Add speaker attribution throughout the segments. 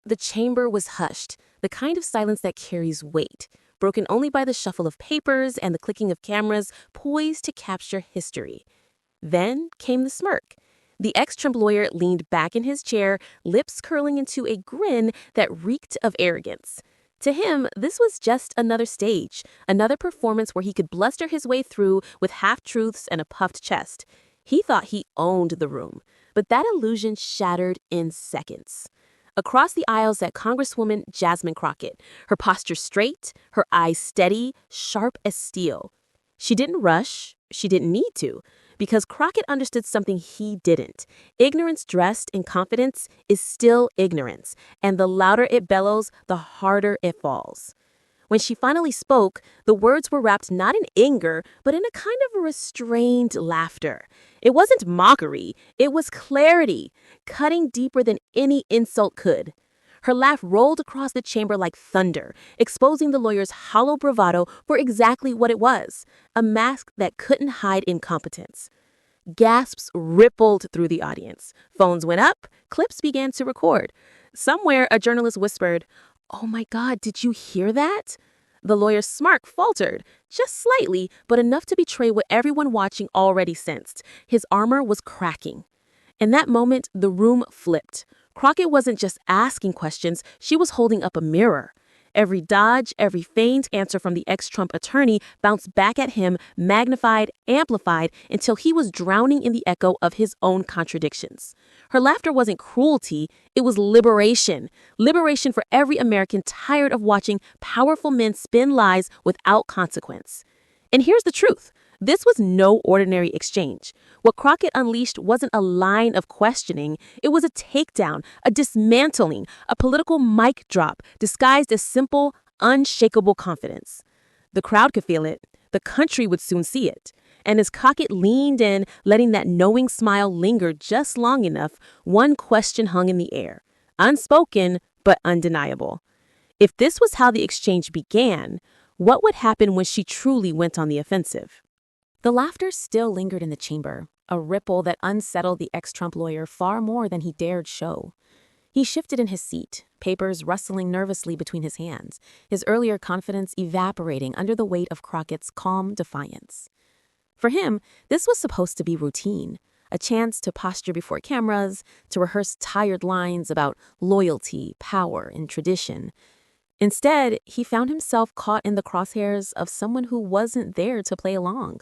Speaker 1: the chamber was hushed, the kind of silence that carries weight, broken only by the shuffle of papers and the clicking of cameras poised to capture history. Then came the smirk. The ex-Trump lawyer leaned back in his chair, lips curling into a grin that reeked of arrogance. To him, this was just another stage, another performance where he could bluster his way through with half-truths and a puffed chest. He thought he owned the room, but that illusion shattered in seconds. Across the aisle sat Congresswoman Jasmine Crockett, her posture straight, her eyes steady, sharp as steel. She didn't rush, she didn't need to, because Crockett understood something he didn't. Ignorance dressed in confidence is still ignorance, and the louder it bellows, the harder it falls. When she finally spoke, the words were wrapped not in anger, but in a kind of restrained laughter. It wasn't mockery, it was clarity, cutting deeper than any insult could. Her laugh rolled across the chamber like thunder, exposing the lawyer's hollow bravado for exactly what it was, a mask that couldn't hide incompetence. Gasps rippled through the audience. Phones went up, clips began to record. Somewhere, a journalist whispered, "Oh my God, did you hear that?" The lawyer's smirk faltered, just slightly, but enough to betray what everyone watching already sensed. His armor was cracking. In that moment, the room flipped. Crockett wasn't just asking questions, she was holding up a mirror. Every dodge, every feigned answer from the ex-Trump attorney bounced back at him, magnified, amplified, until he was drowning in the echo of his own contradictions. Her laughter wasn't cruelty, it was liberation. Liberation for every American tired of watching powerful men spin lies without consequence. And here's the truth. This was no ordinary exchange. What Crockett unleashed wasn't a line of questioning. It was a takedown, a dismantling, a political mic drop disguised as simple, unshakable confidence. The crowd could feel it. The country would soon see it. And as Crockett leaned in, letting that knowing smile linger just long enough, one question hung in the air. Unspoken, but undeniable. If this was how the exchange began, what would happen when she truly went on the offensive? The laughter still lingered in the chamber, a ripple that unsettled the ex-Trump lawyer far more than he dared show. He shifted in his seat, papers rustling nervously between his hands, his earlier confidence evaporating under the weight of Crockett's calm defiance. For him, this was supposed to be routine, a chance to posture before cameras, to rehearse tired lines about loyalty, power, and tradition. Instead, he found himself caught in the crosshairs of someone who wasn't there to play along.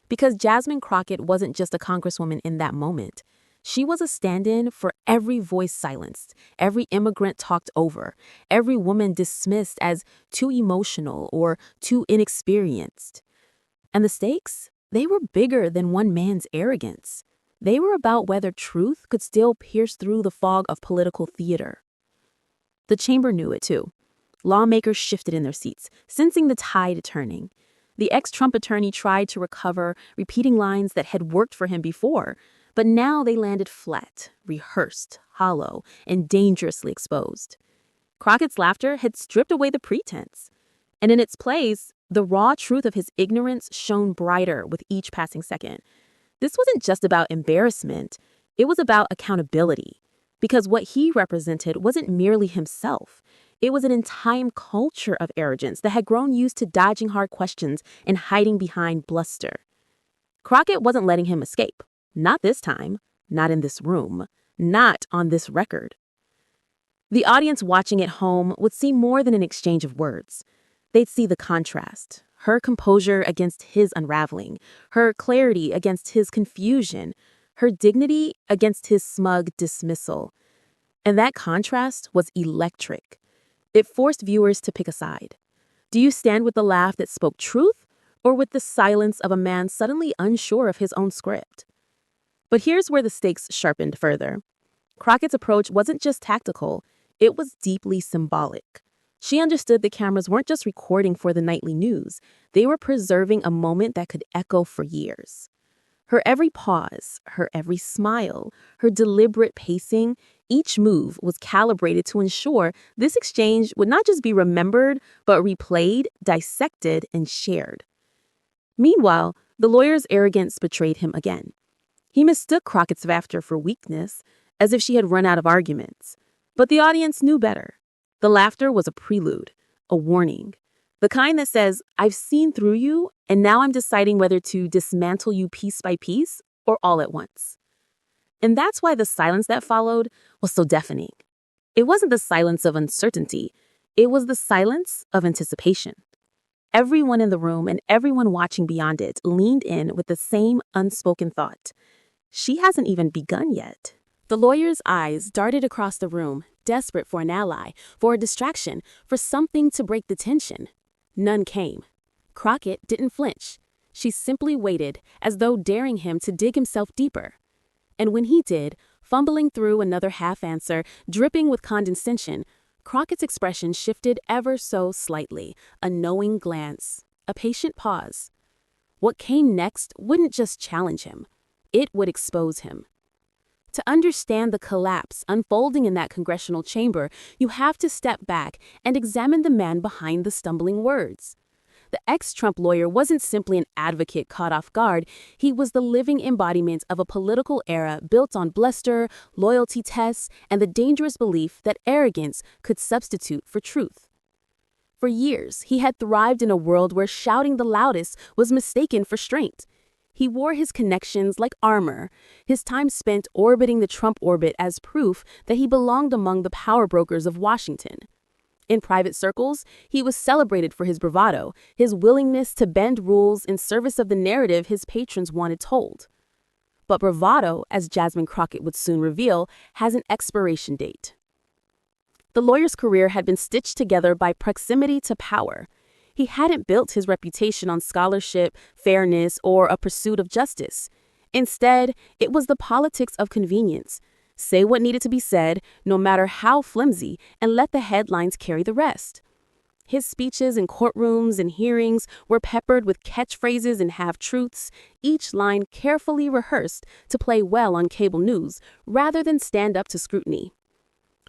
Speaker 1: Because Jasmine Crockett wasn't just a congresswoman in that moment. She was a stand-in for every voice silenced, every immigrant talked over, every woman dismissed as too emotional or too inexperienced. And the stakes? They were bigger than one man's arrogance. They were about whether truth could still pierce through the fog of political theater. The chamber knew it too. Lawmakers shifted in their seats, sensing the tide turning. The ex-Trump attorney tried to recover, repeating lines that had worked for him before, but now they landed flat, rehearsed, hollow, and dangerously exposed. Crockett's laughter had stripped away the pretense, and in its place, the raw truth of his ignorance shone brighter with each passing second. This wasn't just about embarrassment, it was about accountability, because what he represented wasn't merely himself. It was an entire culture of arrogance that had grown used to dodging hard questions and hiding behind bluster. Crockett wasn't letting him escape. Not this time. Not in this room. Not on this record. The audience watching at home would see more than an exchange of words. They'd see the contrast. Her composure against his unraveling. Her clarity against his confusion. Her dignity against his smug dismissal. And that contrast was electric. It forced viewers to pick a side. Do you stand with the laugh that spoke truth, or with the silence of a man suddenly unsure of his own script? But here's where the stakes sharpened further. Crockett's approach wasn't just tactical, it was deeply symbolic. She understood the cameras weren't just recording for the nightly news, they were preserving a moment that could echo for years. Her every pause, her every smile, her deliberate pacing, each move was calibrated to ensure this exchange would not just be remembered, but replayed, dissected, and shared. Meanwhile, the lawyer's arrogance betrayed him again. He mistook Crockett's laughter for weakness, as if she had run out of arguments. But the audience knew better. The laughter was a prelude, a warning. The kind that says, I've seen through you, and now I'm deciding whether to dismantle you piece by piece or all at once. And that's why the silence that followed was so deafening. It wasn't the silence of uncertainty. It was the silence of anticipation. Everyone in the room and everyone watching beyond it leaned in with the same unspoken thought. She hasn't even begun yet. The lawyer's eyes darted across the room, desperate for an ally, for a distraction, for something to break the tension. None came. Crockett didn't flinch. She simply waited, as though daring him to dig himself deeper. And when he did, fumbling through another half answer, dripping with condescension, Crockett's expression shifted ever so slightly, a knowing glance, a patient pause. What came next wouldn't just challenge him. It would expose him. To understand the collapse unfolding in that congressional chamber, you have to step back and examine the man behind the stumbling words. The ex-Trump lawyer wasn't simply an advocate caught off guard. He was the living embodiment of a political era built on bluster, loyalty tests, and the dangerous belief that arrogance could substitute for truth. For years, he had thrived in a world where shouting the loudest was mistaken for strength. He wore his connections like armor, his time spent orbiting the Trump orbit as proof that he belonged among the power brokers of Washington. In private circles, he was celebrated for his bravado, his willingness to bend rules in service of the narrative his patrons wanted told. But bravado, as Jasmine Crockett would soon reveal, has an expiration date. The lawyer's career had been stitched together by proximity to power. He hadn't built his reputation on scholarship, fairness, or a pursuit of justice. Instead, it was the politics of convenience. Say what needed to be said, no matter how flimsy, and let the headlines carry the rest. His speeches in courtrooms and hearings were peppered with catchphrases and half-truths, each line carefully rehearsed to play well on cable news rather than stand up to scrutiny.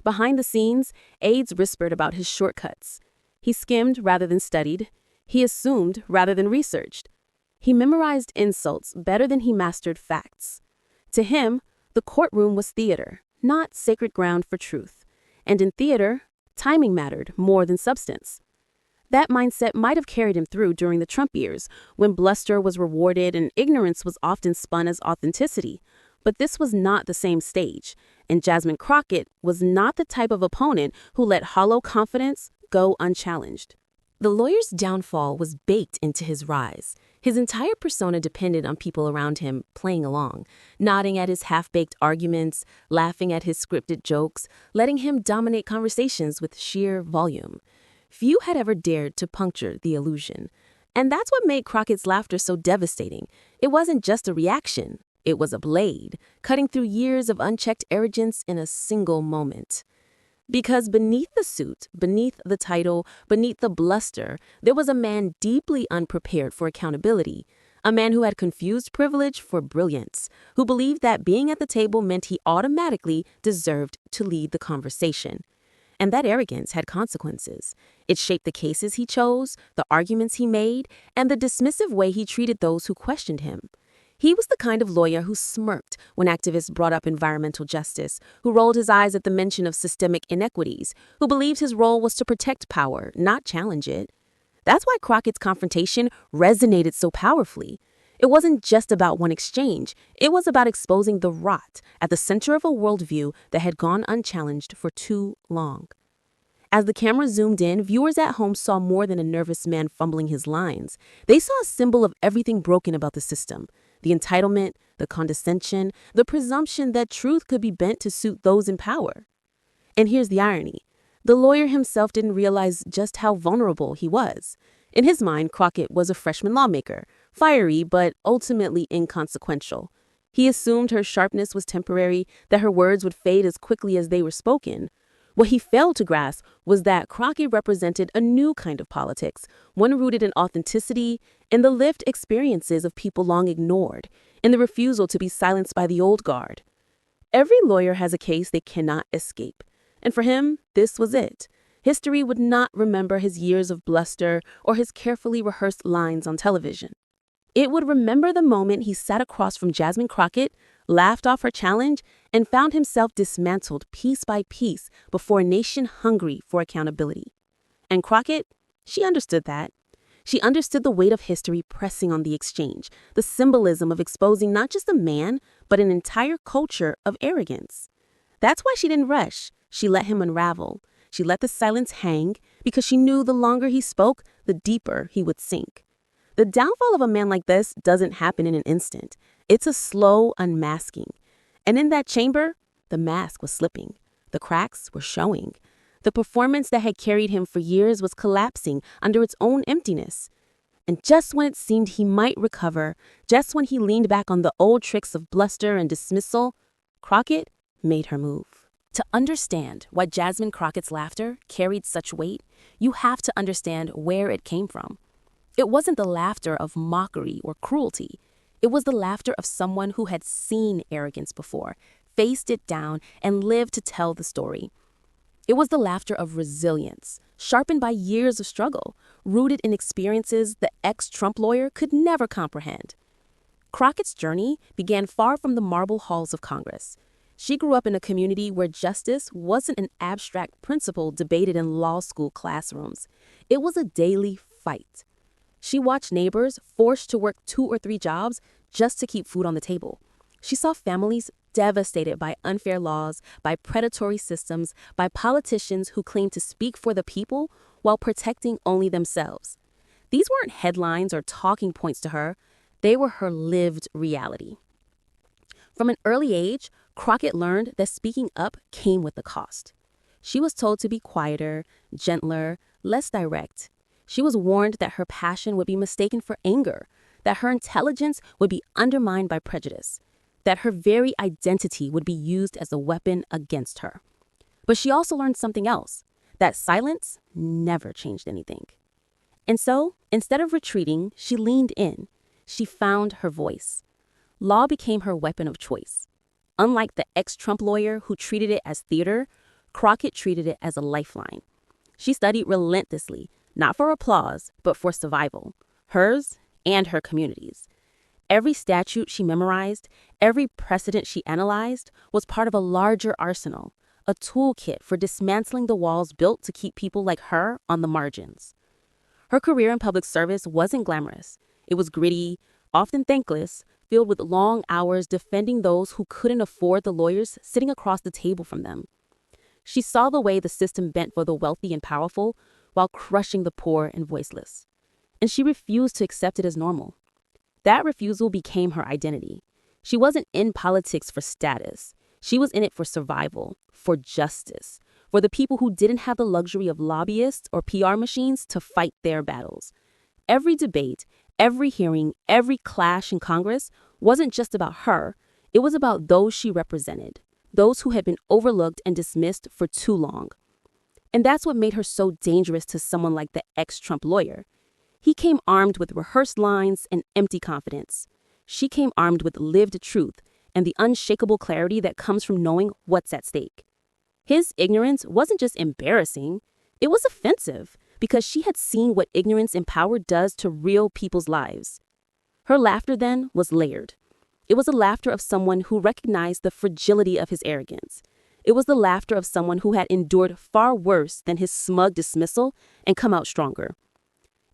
Speaker 1: Behind the scenes, aides whispered about his shortcuts. He skimmed rather than studied. He assumed rather than researched. He memorized insults better than he mastered facts. To him, the courtroom was theater, not sacred ground for truth. And in theater, timing mattered more than substance. That mindset might have carried him through during the Trump years, when bluster was rewarded and ignorance was often spun as authenticity. But this was not the same stage, and Jasmine Crockett was not the type of opponent who let hollow confidence go unchallenged. The lawyer's downfall was baked into his rise. His entire persona depended on people around him playing along, nodding at his half-baked arguments, laughing at his scripted jokes, letting him dominate conversations with sheer volume. Few had ever dared to puncture the illusion. And that's what made Crockett's laughter so devastating. It wasn't just a reaction. It was a blade, cutting through years of unchecked arrogance in a single moment. Because beneath the suit, beneath the title, beneath the bluster, there was a man deeply unprepared for accountability, a man who had confused privilege for brilliance, who believed that being at the table meant he automatically deserved to lead the conversation. And that arrogance had consequences. It shaped the cases he chose, the arguments he made, and the dismissive way he treated those who questioned him. He was the kind of lawyer who smirked when activists brought up environmental justice, who rolled his eyes at the mention of systemic inequities, who believed his role was to protect power, not challenge it. That's why Crockett's confrontation resonated so powerfully. It wasn't just about one exchange. It was about exposing the rot at the center of a worldview that had gone unchallenged for too long. As the camera zoomed in, viewers at home saw more than a nervous man fumbling his lines. They saw a symbol of everything broken about the system. The entitlement, the condescension, the presumption that truth could be bent to suit those in power. And here's the irony. The lawyer himself didn't realize just how vulnerable he was. In his mind, Crockett was a freshman lawmaker, fiery but ultimately inconsequential. He assumed her sharpness was temporary, that her words would fade as quickly as they were spoken. What he failed to grasp was that Crockett represented a new kind of politics, one rooted in authenticity, in the lived experiences of people long ignored, in the refusal to be silenced by the old guard. Every lawyer has a case they cannot escape, and for him, this was it. History would not remember his years of bluster or his carefully rehearsed lines on television. It would remember the moment he sat across from Jasmine Crockett, laughed off her challenge, and found himself dismantled piece by piece before a nation hungry for accountability. And Crockett, she understood that. She understood the weight of history pressing on the exchange, the symbolism of exposing not just a man, but an entire culture of arrogance. That's why she didn't rush. She let him unravel. She let the silence hang because she knew the longer he spoke, the deeper he would sink. The downfall of a man like this doesn't happen in an instant. It's a slow unmasking. And in that chamber, the mask was slipping. The cracks were showing. The performance that had carried him for years was collapsing under its own emptiness. And just when it seemed he might recover, just when he leaned back on the old tricks of bluster and dismissal, Crockett made her move. To understand why Jasmine Crockett's laughter carried such weight, you have to understand where it came from. It wasn't the laughter of mockery or cruelty. It was the laughter of someone who had seen arrogance before, faced it down, and lived to tell the story. It was the laughter of resilience, sharpened by years of struggle, rooted in experiences the ex-Trump lawyer could never comprehend. Crockett's journey began far from the marble halls of Congress. She grew up in a community where justice wasn't an abstract principle debated in law school classrooms. It was a daily fight. She watched neighbors forced to work 2 or 3 jobs just to keep food on the table. She saw families devastated by unfair laws, by predatory systems, by politicians who claimed to speak for the people while protecting only themselves. These weren't headlines or talking points to her. They were her lived reality. From an early age, Crockett learned that speaking up came with a cost. She was told to be quieter, gentler, less direct. She was warned that her passion would be mistaken for anger, that her intelligence would be undermined by prejudice, that her very identity would be used as a weapon against her. But she also learned something else, that silence never changed anything. And so, instead of retreating, she leaned in. She found her voice. Law became her weapon of choice. Unlike the ex-Trump lawyer who treated it as theater, Crockett treated it as a lifeline. She studied relentlessly, not for applause, but for survival, hers and her community's. Every statute she memorized, every precedent she analyzed, was part of a larger arsenal, a toolkit for dismantling the walls built to keep people like her on the margins. Her career in public service wasn't glamorous. It was gritty, often thankless, filled with long hours defending those who couldn't afford the lawyers sitting across the table from them. She saw the way the system bent for the wealthy and powerful while crushing the poor and voiceless. And she refused to accept it as normal. That refusal became her identity. She wasn't in politics for status. She was in it for survival, for justice, for the people who didn't have the luxury of lobbyists or PR machines to fight their battles. Every debate, every hearing, every clash in Congress wasn't just about her. It was about those she represented, those who had been overlooked and dismissed for too long. And that's what made her so dangerous to someone like the ex-Trump lawyer. He came armed with rehearsed lines and empty confidence. She came armed with lived truth and the unshakable clarity that comes from knowing what's at stake. His ignorance wasn't just embarrassing, it was offensive because she had seen what ignorance in power does to real people's lives. Her laughter then was layered. It was the laughter of someone who recognized the fragility of his arrogance. It was the laughter of someone who had endured far worse than his smug dismissal and come out stronger.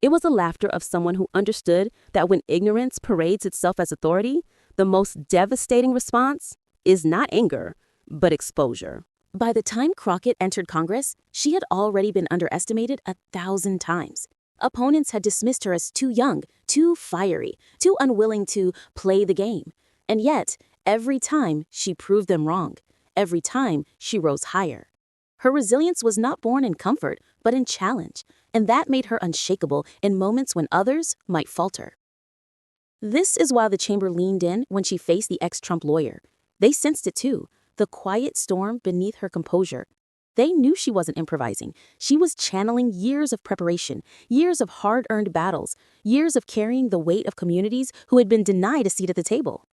Speaker 1: It was the laughter of someone who understood that when ignorance parades itself as authority, the most devastating response is not anger, but exposure. By the time Crockett entered Congress, she had already been underestimated 1,000 times. Opponents had dismissed her as too young, too fiery, too unwilling to play the game. And yet, every time she proved them wrong. Every time she rose higher. Her resilience was not born in comfort, but in challenge, and that made her unshakable in moments when others might falter. This is why the chamber leaned in when she faced the ex-Trump lawyer. They sensed it too, the quiet storm beneath her composure. They knew she wasn't improvising. She was channeling years of preparation, years of hard-earned battles, years of carrying the weight of communities who had been denied a seat at the table.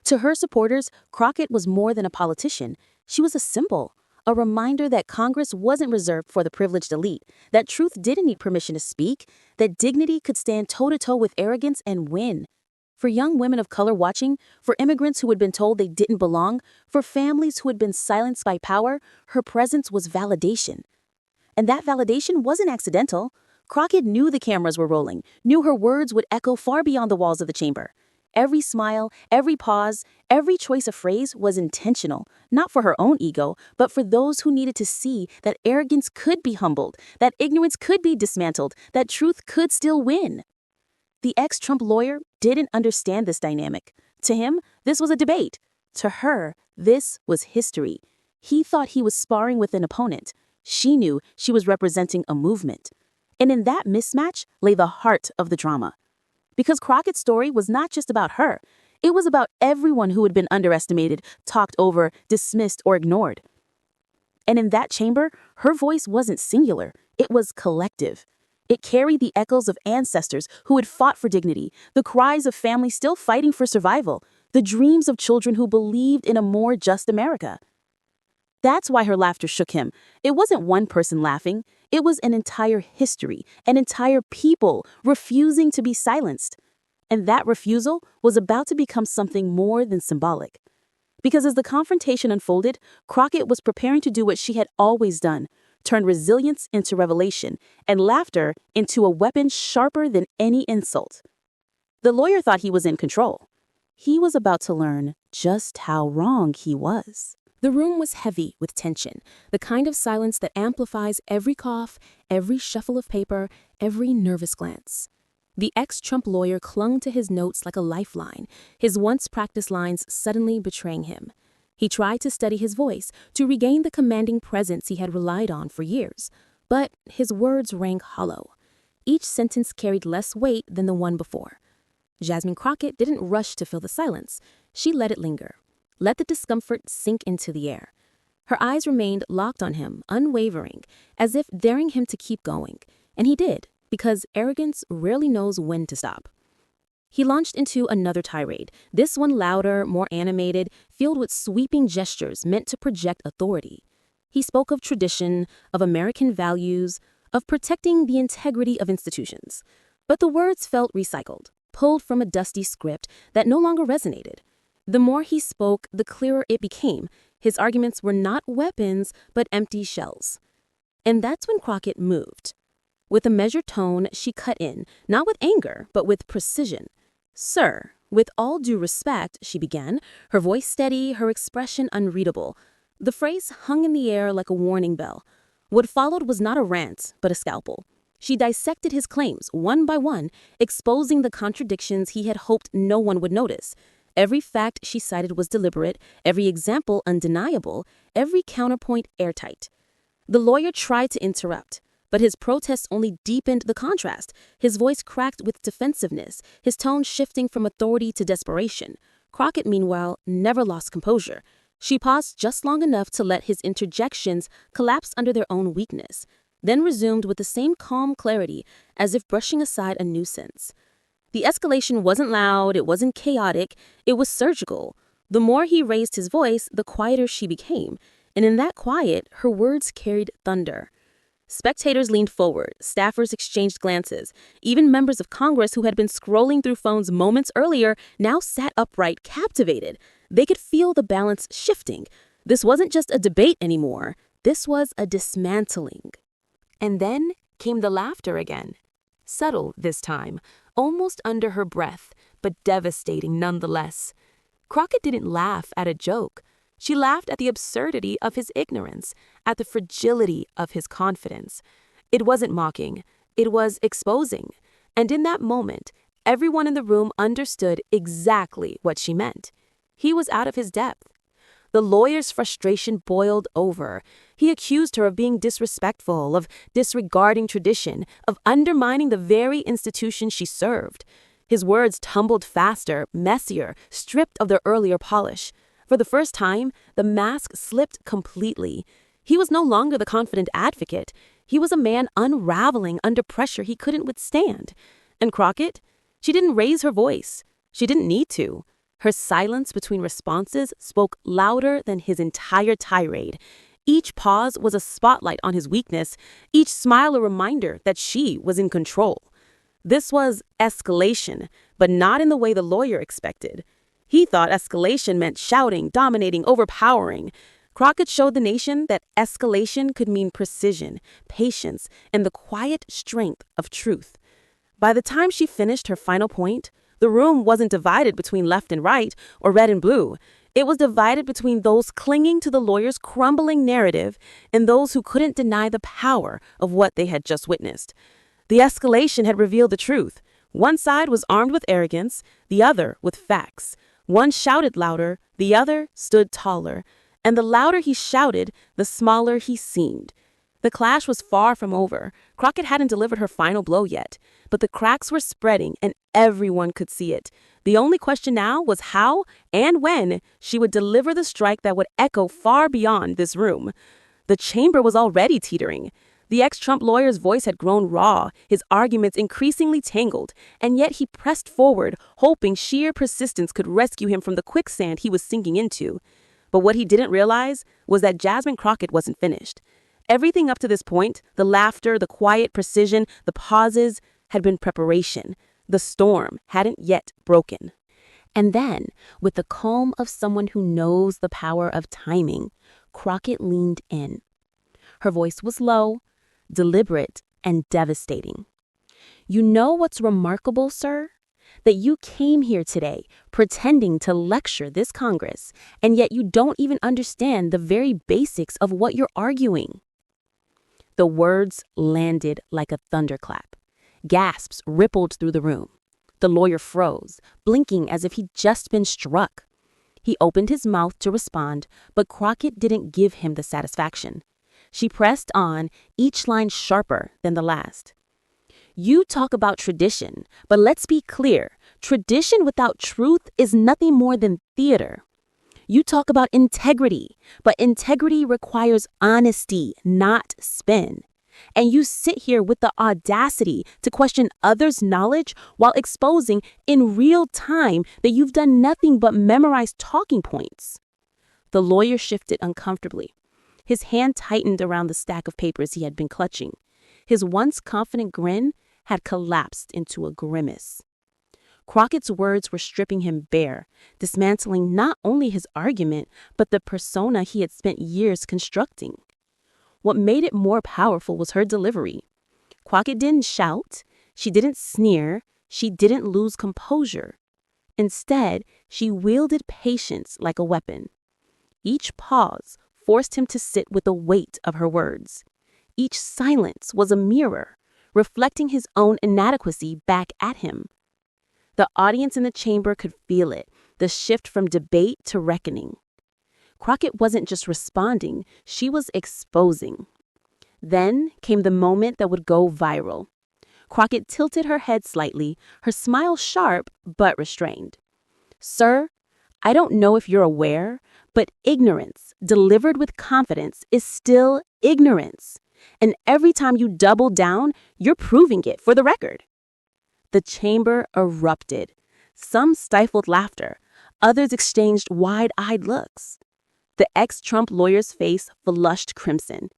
Speaker 1: To her supporters, Crockett was more than a politician. She was a symbol, a reminder that Congress wasn't reserved for the privileged elite, that truth didn't need permission to speak, that dignity could stand toe-to-toe with arrogance and win. For young women of color watching, for immigrants who had been told they didn't belong, for families who had been silenced by power, her presence was validation. And that validation wasn't accidental. Crockett knew the cameras were rolling, knew her words would echo far beyond the walls of the chamber. Every smile, every pause, every choice of phrase was intentional, not for her own ego, but for those who needed to see that arrogance could be humbled, that ignorance could be dismantled, that truth could still win. The ex-Trump lawyer didn't understand this dynamic. To him, this was a debate. To her, this was history. He thought he was sparring with an opponent. She knew she was representing a movement. And in that mismatch lay the heart of the drama. Because Crockett's story was not just about her. It was about everyone who had been underestimated, talked over, dismissed, or ignored. And in that chamber, her voice wasn't singular. It was collective. It carried the echoes of ancestors who had fought for dignity, the cries of families still fighting for survival, the dreams of children who believed in a more just America. That's why her laughter shook him. It wasn't one person laughing. It was an entire history, an entire people refusing to be silenced. And that refusal was about to become something more than symbolic. Because as the confrontation unfolded, Crockett was preparing to do what she had always done, turn resilience into revelation and laughter into a weapon sharper than any insult. The lawyer thought he was in control. He was about to learn just how wrong he was. The room was heavy with tension, the kind of silence that amplifies every cough, every shuffle of paper, every nervous glance. The ex-Trump lawyer clung to his notes like a lifeline, his once-practiced lines suddenly betraying him. He tried to steady his voice, to regain the commanding presence he had relied on for years, but his words rang hollow. Each sentence carried less weight than the one before. Jasmine Crockett didn't rush to fill the silence. She let it linger. Let the discomfort sink into the air. Her eyes remained locked on him, unwavering, as if daring him to keep going. And he did, because arrogance rarely knows when to stop. He launched into another tirade, this one louder, more animated, filled with sweeping gestures meant to project authority. He spoke of tradition, of American values, of protecting the integrity of institutions. But the words felt recycled, pulled from a dusty script that no longer resonated. The more he spoke, the clearer it became. His arguments were not weapons, but empty shells. And that's when Crockett moved. With a measured tone, she cut in, not with anger, but with precision. "Sir, with all due respect," she began, her voice steady, her expression unreadable. The phrase hung in the air like a warning bell. What followed was not a rant, but a scalpel. She dissected his claims, one by one, exposing the contradictions he had hoped no one would notice. Every fact she cited was deliberate, every example undeniable, every counterpoint airtight. The lawyer tried to interrupt, but his protests only deepened the contrast. His voice cracked with defensiveness, his tone shifting from authority to desperation. Crockett, meanwhile, never lost composure. She paused just long enough to let his interjections collapse under their own weakness, then resumed with the same calm clarity, as if brushing aside a nuisance. The escalation wasn't loud, it wasn't chaotic, it was surgical. The more he raised his voice, the quieter she became, and in that quiet, her words carried thunder. Spectators leaned forward, staffers exchanged glances. Even members of Congress who had been scrolling through phones moments earlier now sat upright, captivated. They could feel the balance shifting. This wasn't just a debate anymore. This was a dismantling. And then came the laughter again. Subtle this time, almost under her breath, but devastating nonetheless. Crockett didn't laugh at a joke. She laughed at the absurdity of his ignorance, at the fragility of his confidence. It wasn't mocking, it was exposing. And in that moment, everyone in the room understood exactly what she meant. He was out of his depth. The lawyer's frustration boiled over. He accused her of being disrespectful, of disregarding tradition, of undermining the very institution she served. His words tumbled faster, messier, stripped of their earlier polish. For the first time, the mask slipped completely. He was no longer the confident advocate. He was a man unraveling under pressure he couldn't withstand. And Crockett? She didn't raise her voice. She didn't need to. Her silence between responses spoke louder than his entire tirade. Each pause was a spotlight on his weakness, each smile a reminder that she was in control. This was escalation, but not in the way the lawyer expected. He thought escalation meant shouting, dominating, overpowering. Crockett showed the nation that escalation could mean precision, patience, and the quiet strength of truth. By the time she finished her final point, the room wasn't divided between left and right or red and blue. It was divided between those clinging to the lawyer's crumbling narrative and those who couldn't deny the power of what they had just witnessed. The escalation had revealed the truth. One side was armed with arrogance, the other with facts. One shouted louder, the other stood taller. And the louder he shouted, the smaller he seemed. The clash was far from over. Crockett hadn't delivered her final blow yet, but the cracks were spreading and everyone could see it. The only question now was how and when she would deliver the strike that would echo far beyond this room. The chamber was already teetering. The ex-Trump lawyer's voice had grown raw, his arguments increasingly tangled, and yet he pressed forward, hoping sheer persistence could rescue him from the quicksand he was sinking into. But what he didn't realize was that Jasmine Crockett wasn't finished. Everything up to this point, the laughter, the quiet precision, the pauses, had been preparation. The storm hadn't yet broken. And then, with the calm of someone who knows the power of timing, Crockett leaned in. Her voice was low, deliberate, and devastating. "You know what's remarkable, sir? That you came here today pretending to lecture this Congress, and yet you don't even understand the very basics of what you're arguing." The words landed like a thunderclap. Gasps rippled through the room. The lawyer froze, blinking as if he'd just been struck. He opened his mouth to respond, but Crockett didn't give him the satisfaction. She pressed on, each line sharper than the last. "You talk about tradition, but let's be clear. Tradition without truth is nothing more than theater. You talk about integrity, but integrity requires honesty, not spin. And you sit here with the audacity to question others' knowledge while exposing in real time that you've done nothing but memorize talking points." The lawyer shifted uncomfortably. His hand tightened around the stack of papers he had been clutching. His once confident grin had collapsed into a grimace. Crockett's words were stripping him bare, dismantling not only his argument, but the persona he had spent years constructing. What made it more powerful was her delivery. Crockett didn't shout, she didn't sneer, she didn't lose composure. Instead, she wielded patience like a weapon. Each pause forced him to sit with the weight of her words. Each silence was a mirror, reflecting his own inadequacy back at him. The audience in the chamber could feel it, the shift from debate to reckoning. Crockett wasn't just responding, she was exposing. Then came the moment that would go viral. Crockett tilted her head slightly, her smile sharp but restrained. "Sir, I don't know if you're aware, but ignorance, delivered with confidence, is still ignorance. And every time you double down, you're proving it for the record." The chamber erupted. Some stifled laughter. Others exchanged wide-eyed looks. The ex-Trump lawyer's face flushed crimson.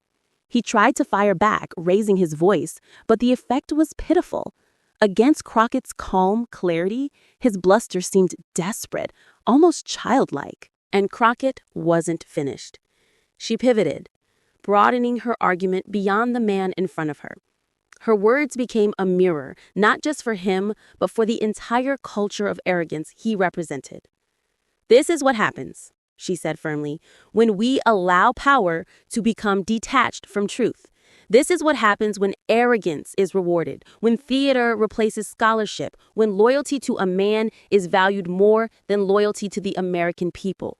Speaker 1: He tried to fire back, raising his voice, but the effect was pitiful. Against Crockett's calm clarity, his bluster seemed desperate, almost childlike. And Crockett wasn't finished. She pivoted, broadening her argument beyond the man in front of her. Her words became a mirror, not just for him, but for the entire culture of arrogance he represented. "This is what happens," she said firmly, "when we allow power to become detached from truth. This is what happens when arrogance is rewarded, when theater replaces scholarship, when loyalty to a man is valued more than loyalty to the American people.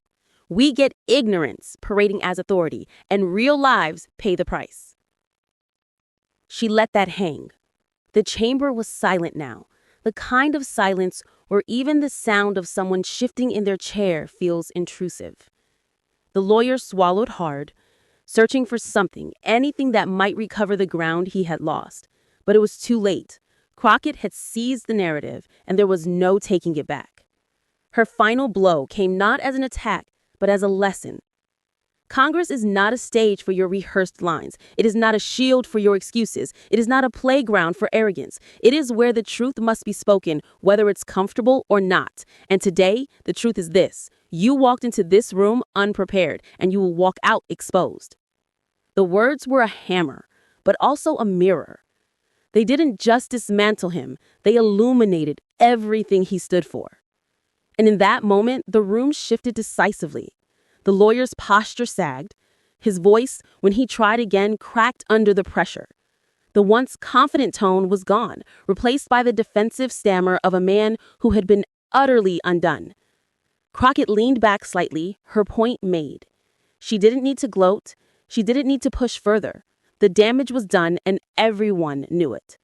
Speaker 1: We get ignorance parading as authority, and real lives pay the price." She let that hang. The chamber was silent now, the kind of silence where even the sound of someone shifting in their chair feels intrusive. The lawyer swallowed hard, searching for something, anything that might recover the ground he had lost. But it was too late. Crockett had seized the narrative, and there was no taking it back. Her final blow came not as an attack, but as a lesson. Congress is not a stage for your rehearsed lines. It is not a shield for your excuses. It is not a playground for arrogance. It is where the truth must be spoken, whether it's comfortable or not. And today, the truth is this. You walked into this room unprepared, and you will walk out exposed. The words were a hammer, but also a mirror. They didn't just dismantle him. They illuminated everything he stood for. And in that moment, the room shifted decisively. The lawyer's posture sagged. His voice, when he tried again, cracked under the pressure. The once confident tone was gone, replaced by the defensive stammer of a man who had been utterly undone. Crockett leaned back slightly, her point made. She didn't need to gloat. She didn't need to push further. The damage was done, and everyone knew it.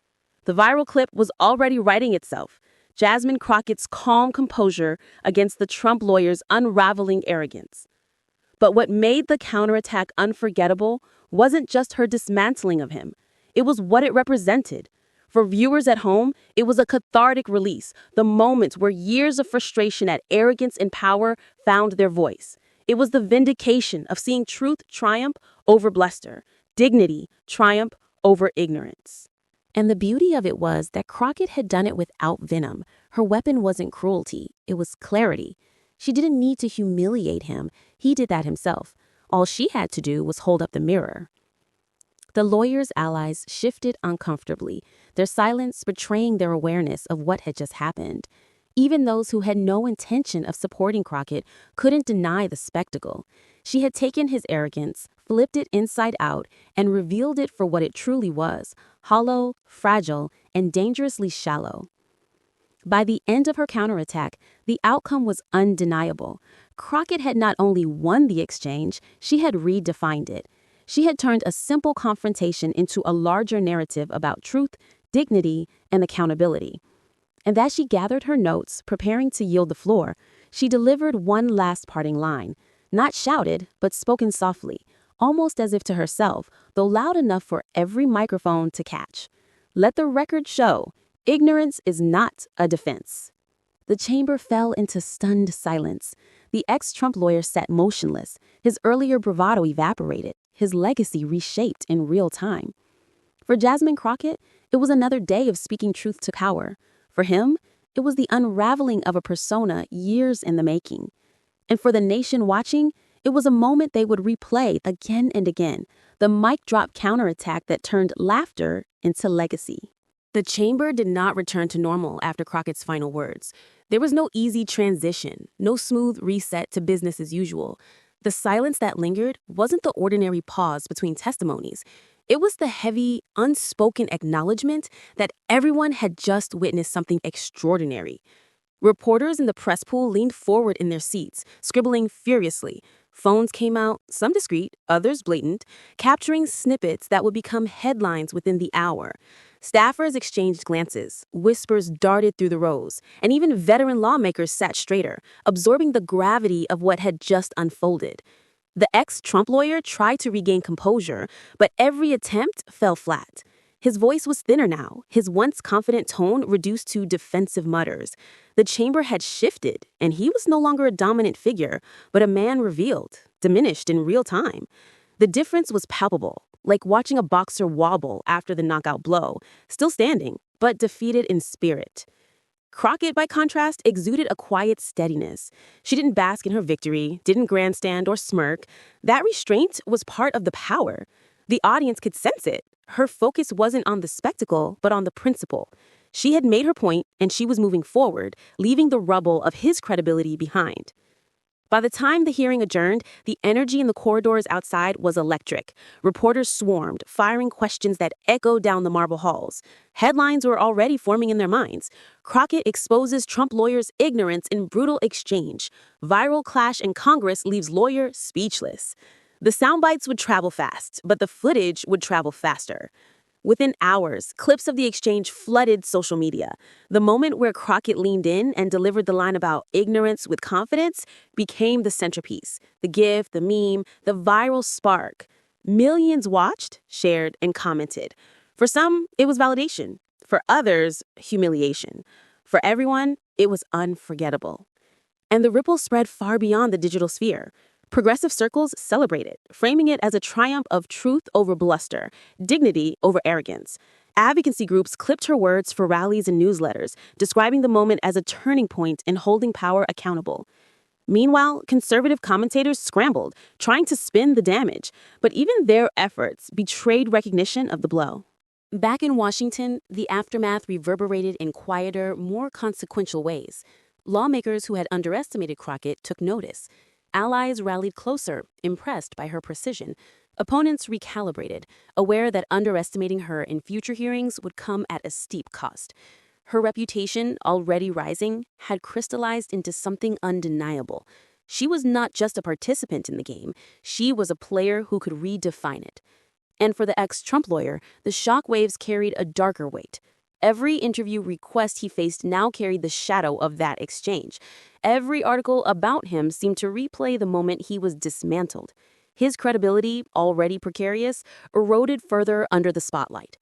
Speaker 1: The viral clip was already writing itself. Jasmine Crockett's calm composure against the Trump lawyer's unraveling arrogance. But what made the counterattack unforgettable wasn't just her dismantling of him. It was what it represented. For viewers at home, it was a cathartic release, the moment where years of frustration at arrogance and power found their voice. It was the vindication of seeing truth triumph over bluster, dignity triumph over ignorance. And the beauty of it was that Crockett had done it without venom. Her weapon wasn't cruelty, it was clarity. She didn't need to humiliate him. He did that himself. All she had to do was hold up the mirror. The lawyer's allies shifted uncomfortably, their silence betraying their awareness of what had just happened. Even those who had no intention of supporting Crockett couldn't deny the spectacle. She had taken his arrogance, flipped it inside out, and revealed it for what it truly was: hollow, fragile, and dangerously shallow. By the end of her counterattack, the outcome was undeniable. Crockett had not only won the exchange, she had redefined it. She had turned a simple confrontation into a larger narrative about truth, dignity, and accountability. And as she gathered her notes, preparing to yield the floor, she delivered one last parting line, not shouted, but spoken softly, almost as if to herself, though loud enough for every microphone to catch. Let the record show, ignorance is not a defense. The chamber fell into stunned silence. The ex-Trump lawyer sat motionless, his earlier bravado evaporated, his legacy reshaped in real time. For Jasmine Crockett, it was another day of speaking truth to power. For him, it was the unraveling of a persona years in the making. And for the nation watching, it was a moment they would replay again and again, the mic drop counterattack that turned laughter into legacy. The chamber did not return to normal after Crockett's final words. There was no easy transition, no smooth reset to business as usual. The silence that lingered wasn't the ordinary pause between testimonies. It was the heavy, unspoken acknowledgement that everyone had just witnessed something extraordinary. Reporters in the press pool leaned forward in their seats, scribbling furiously. Phones came out, some discreet, others blatant, capturing snippets that would become headlines within the hour. Staffers exchanged glances, whispers darted through the rows, and even veteran lawmakers sat straighter, absorbing the gravity of what had just unfolded. The ex-Trump lawyer tried to regain composure, but every attempt fell flat. His voice was thinner now, his once confident tone reduced to defensive mutters. The chamber had shifted, and he was no longer a dominant figure, but a man revealed, diminished in real time. The difference was palpable, like watching a boxer wobble after the knockout blow, still standing, but defeated in spirit. Crockett, by contrast, exuded a quiet steadiness. She didn't bask in her victory, didn't grandstand or smirk. That restraint was part of the power. The audience could sense it. Her focus wasn't on the spectacle, but on the principle. She had made her point, and she was moving forward, leaving the rubble of his credibility behind. By the time the hearing adjourned, the energy in the corridors outside was electric. Reporters swarmed, firing questions that echoed down the marble halls. Headlines were already forming in their minds. Crockett exposes Trump lawyer's ignorance in brutal exchange. Viral clash in Congress leaves lawyer speechless. The soundbites would travel fast, but the footage would travel faster. Within hours, clips of the exchange flooded social media. The moment where Crockett leaned in and delivered the line about ignorance with confidence became the centerpiece, the gif, the meme, the viral spark. Millions watched, shared, and commented. For some, it was validation. For others, humiliation. For everyone, it was unforgettable. And the ripple spread far beyond the digital sphere. Progressive circles celebrate it, framing it as a triumph of truth over bluster, dignity over arrogance. Advocacy groups clipped her words for rallies and newsletters, describing the moment as a turning point in holding power accountable. Meanwhile, conservative commentators scrambled, trying to spin the damage, but even their efforts betrayed recognition of the blow. Back in Washington, the aftermath reverberated in quieter, more consequential ways. Lawmakers who had underestimated Crockett took notice. Allies rallied closer, impressed by her precision. Opponents recalibrated, aware that underestimating her in future hearings would come at a steep cost. Her reputation, already rising, had crystallized into something undeniable. She was not just a participant in the game, she was a player who could redefine it. And for the ex-Trump lawyer, the shockwaves carried a darker weight. Every interview request he faced now carried the shadow of that exchange. Every article about him seemed to replay the moment he was dismantled. His credibility, already precarious, eroded further under the spotlight.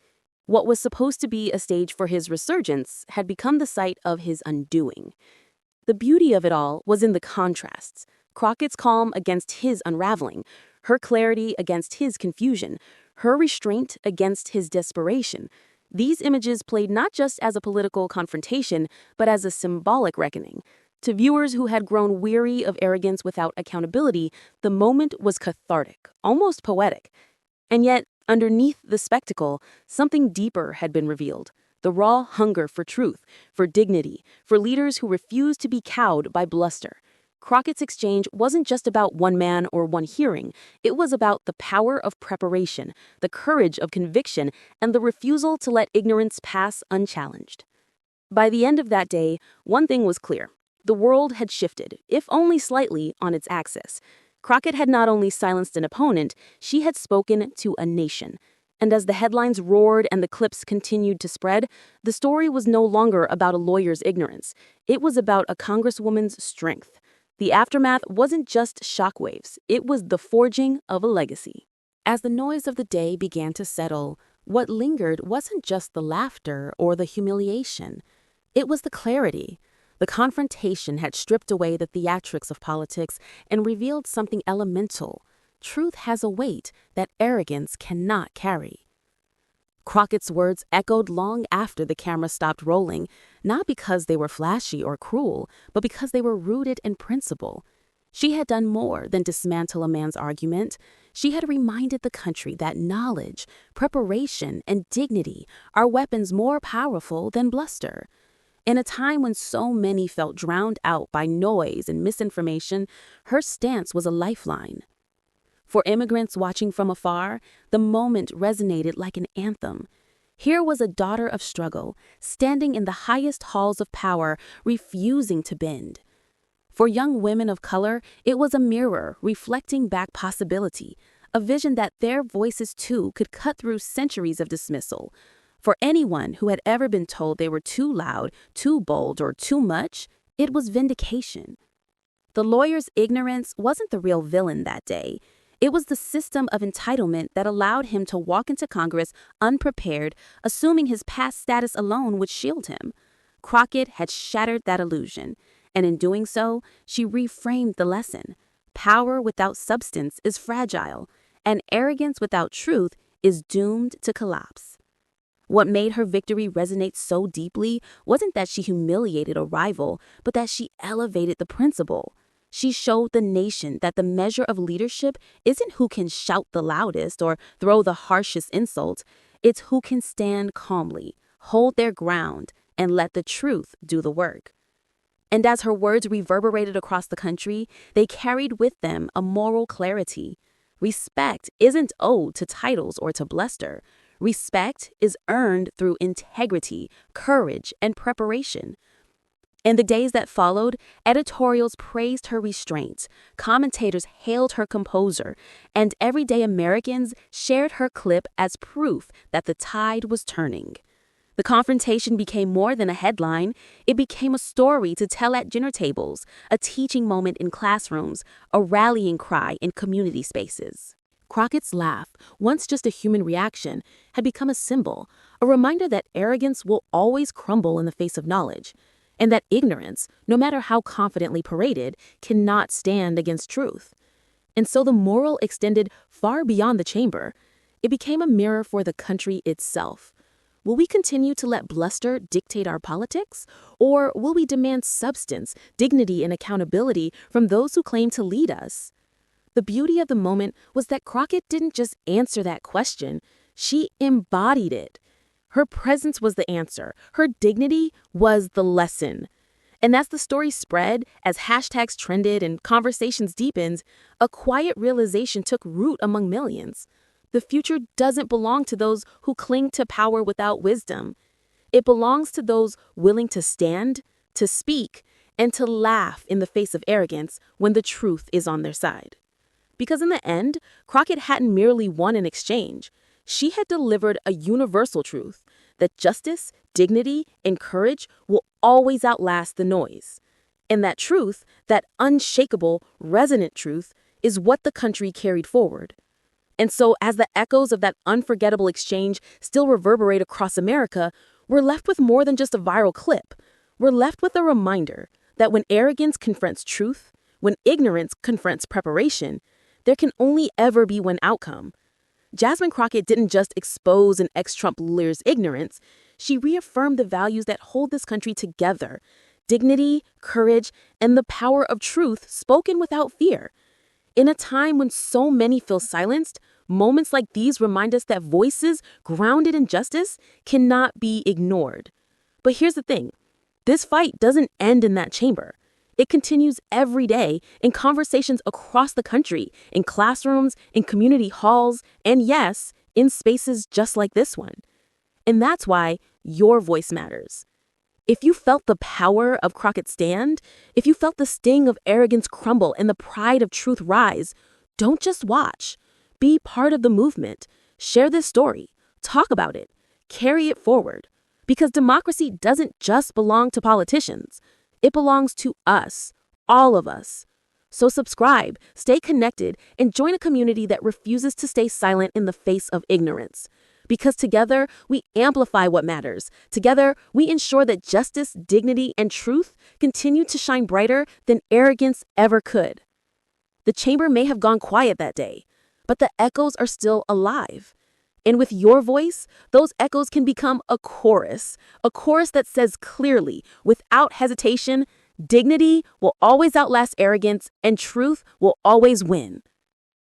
Speaker 1: What was supposed to be a stage for his resurgence had become the site of his undoing. The beauty of it all was in the contrasts. Crockett's calm against his unraveling, her clarity against his confusion, her restraint against his desperation. These images played not just as a political confrontation, but as a symbolic reckoning. To viewers who had grown weary of arrogance without accountability, the moment was cathartic, almost poetic. And yet, underneath the spectacle, something deeper had been revealed. The raw hunger for truth, for dignity, for leaders who refused to be cowed by bluster. Crockett's exchange wasn't just about one man or one hearing. It was about the power of preparation, the courage of conviction, and the refusal to let ignorance pass unchallenged. By the end of that day, one thing was clear. The world had shifted, if only slightly, on its axis. Crockett had not only silenced an opponent, she had spoken to a nation. And as the headlines roared and the clips continued to spread, the story was no longer about a lawyer's ignorance. It was about a congresswoman's strength. The aftermath wasn't just shockwaves, it was the forging of a legacy. As the noise of the day began to settle, what lingered wasn't just the laughter or the humiliation. It was the clarity. The confrontation had stripped away the theatrics of politics and revealed something elemental. Truth has a weight that arrogance cannot carry. Crockett's words echoed long after the camera stopped rolling, not because they were flashy or cruel, but because they were rooted in principle. She had done more than dismantle a man's argument. She had reminded the country that knowledge, preparation, and dignity are weapons more powerful than bluster. In a time when so many felt drowned out by noise and misinformation, her stance was a lifeline. For immigrants watching from afar, the moment resonated like an anthem. Here was a daughter of struggle, standing in the highest halls of power, refusing to bend. For young women of color, it was a mirror reflecting back possibility, a vision that their voices too could cut through centuries of dismissal. For anyone who had ever been told they were too loud, too bold, or too much, it was vindication. The lawyer's ignorance wasn't the real villain that day. It was the system of entitlement that allowed him to walk into Congress unprepared, assuming his past status alone would shield him. Crockett had shattered that illusion, and in doing so, she reframed the lesson. Power without substance is fragile, and arrogance without truth is doomed to collapse. What made her victory resonate so deeply wasn't that she humiliated a rival, but that she elevated the principle. She showed the nation that the measure of leadership isn't who can shout the loudest or throw the harshest insult. It's who can stand calmly, hold their ground, and let the truth do the work. And as her words reverberated across the country, they carried with them a moral clarity. Respect isn't owed to titles or to bluster. Respect is earned through integrity, courage, and preparation. In the days that followed, editorials praised her restraint, commentators hailed her composure, and everyday Americans shared her clip as proof that the tide was turning. The confrontation became more than a headline. It became a story to tell at dinner tables, a teaching moment in classrooms, a rallying cry in community spaces. Crockett's laugh, once just a human reaction, had become a symbol, a reminder that arrogance will always crumble in the face of knowledge, and that ignorance, no matter how confidently paraded, cannot stand against truth. And so the moral extended far beyond the chamber. It became a mirror for the country itself. Will we continue to let bluster dictate our politics? Or will we demand substance, dignity, and accountability from those who claim to lead us? The beauty of the moment was that Crockett didn't just answer that question, she embodied it. Her presence was the answer. Her dignity was the lesson. And as the story spread, as hashtags trended and conversations deepened, a quiet realization took root among millions. The future doesn't belong to those who cling to power without wisdom. It belongs to those willing to stand, to speak, and to laugh in the face of arrogance when the truth is on their side. Because in the end, Crockett hadn't merely won an exchange. She had delivered a universal truth that justice, dignity, and courage will always outlast the noise. And that truth, that unshakable, resonant truth, is what the country carried forward. And so as the echoes of that unforgettable exchange still reverberate across America, we're left with more than just a viral clip. We're left with a reminder that when arrogance confronts truth, when ignorance confronts preparation, there can only ever be one outcome. Jasmine Crockett didn't just expose an ex-Trump lawyer's ignorance, she reaffirmed the values that hold this country together: dignity, courage, and the power of truth spoken without fear. In a time when so many feel silenced, moments like these remind us that voices grounded in justice cannot be ignored. But here's the thing, this fight doesn't end in that chamber. It continues every day in conversations across the country, in classrooms, in community halls, and yes, in spaces just like this one. And that's why your voice matters. If you felt the power of Crockett stand, if you felt the sting of arrogance crumble and the pride of truth rise, don't just watch. Be part of the movement. Share this story. Talk about it. Carry it forward. Because democracy doesn't just belong to politicians. It belongs to us, all of us. So subscribe, stay connected, and join a community that refuses to stay silent in the face of ignorance. Because together, we amplify what matters. Together, we ensure that justice, dignity, and truth continue to shine brighter than arrogance ever could. The chamber may have gone quiet that day, but the echoes are still alive. And with your voice, those echoes can become a chorus that says clearly, without hesitation, dignity will always outlast arrogance and truth will always win.